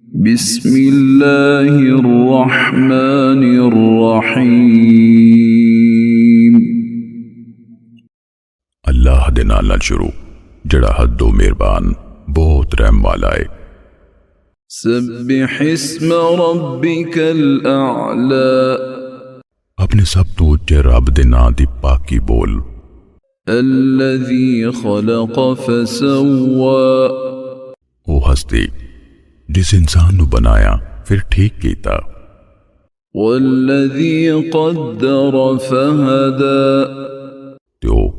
بسم اللہ الرحمن الرحیم۔ اللہ دے نال نال شروع جڑا حدو مہربان بہت رحم والا ہے۔ سبح اسم ربک الاعلی، اپنے سب تو اچے رب دے نام دی پاکی بول۔ الذی خلق فسوى، وہ ہستی جس انسان نو بنایا پھر ٹھیک کیتا۔ والذی قدر فہدى، تو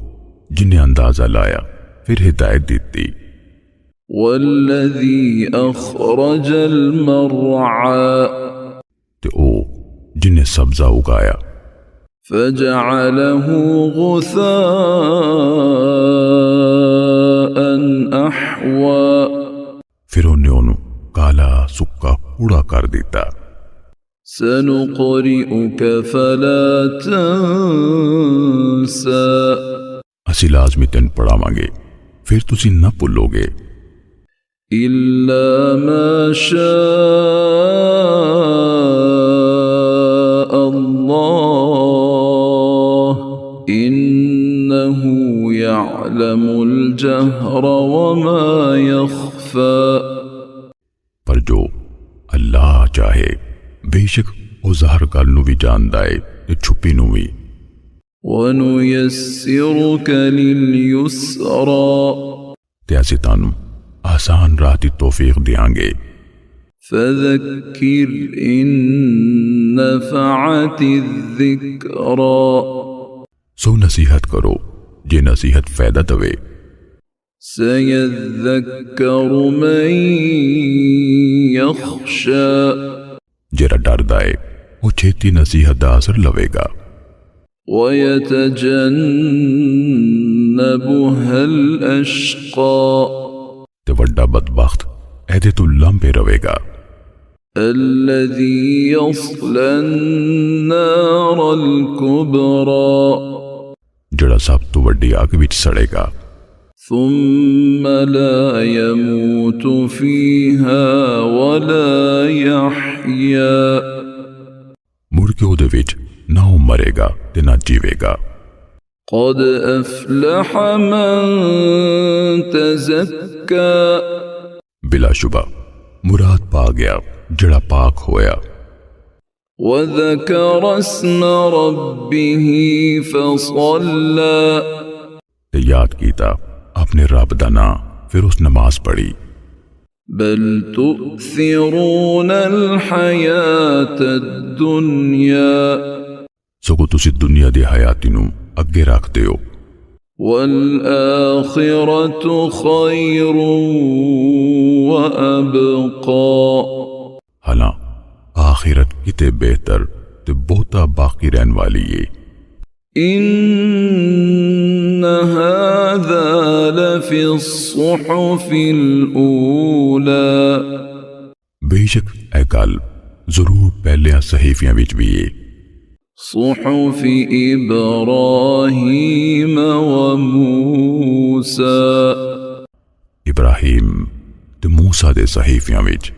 جنہیں اندازہ لایا پھر ہدایت دیتی۔ والذی اخرج المرعى، تو جنہیں سبزہ اگایا۔ فجعله غثاء احوى، پھر انہوں کالا سکا کوڑا کر دیتا۔ سنقرئك فلا تنسى، اسی لازمی تن پڑھاواں گے پھر تسی نہ بھولو گے۔ إلا ما شاء الله إنه يعلم الجهر وما يخفى، پر جو اللہ چاہے بے شک وہ ظاہر گل نو بھی جاندا ہے تے چھپی نو بھی۔ وَنُيَسِّرُكَ لِلْيُسْرَى، تے اسی تانوں آسان راہ دی توفیق دیاں گے۔ فَذَكِّرْ إِن نَفَعَتِ الذِّكْرَى، سو نصیحت کرو جے نصیحت فائدہ دوے۔ سَيَذَّكَّرُ مَن يَخْشَى، جرا ڈردا ہے وہ چھیتی نصیحت دا اثر لوے گا۔ وَيَتَجَنَّبُهَا الْأَشْقَى، تے وڈا بدبخت ایدے تو لمبے روے گا۔ الَّذِي يَصْلَى النَّارَ الْكُبْرَى، جڑا سب تو وڈی آگ وچ سڑے گا۔ ثُمَّ لَا يَمُوتُ فِيهَا وَلَا يَحْيَا، مڑ کے او دے وچ نہ وہ مرے گا تے نہ جیوے گا۔ قَدْ أَفْلَحَ مَن تَزَكَّى، بلا شبہ مراد پا گیا جڑا پاک ہویا۔ وَذَكَرَ اسْمَ رَبِّهِ فَصَلَّى، تے یاد کیتا اپنے رب دا نام پھر اس نماز پڑھی۔ بل تؤثرون الحیات الدنیا، سگو تسی دنیا دی حیاتی نو اگے رکھ دیو۔ والآخرة خیر وابقا، حالاں آخرت کتے بہتر تے بہتا باقی رہن والی ہے۔ ان هذا لفی الصحف الاولى، بے شک اے گل ضرور پہلیاں صحیفیاں وچ بھی ہے۔ صحف ابراہیم وموسیٰ، ابراہیم تے موسیٰ دے صحیفیاں وچ۔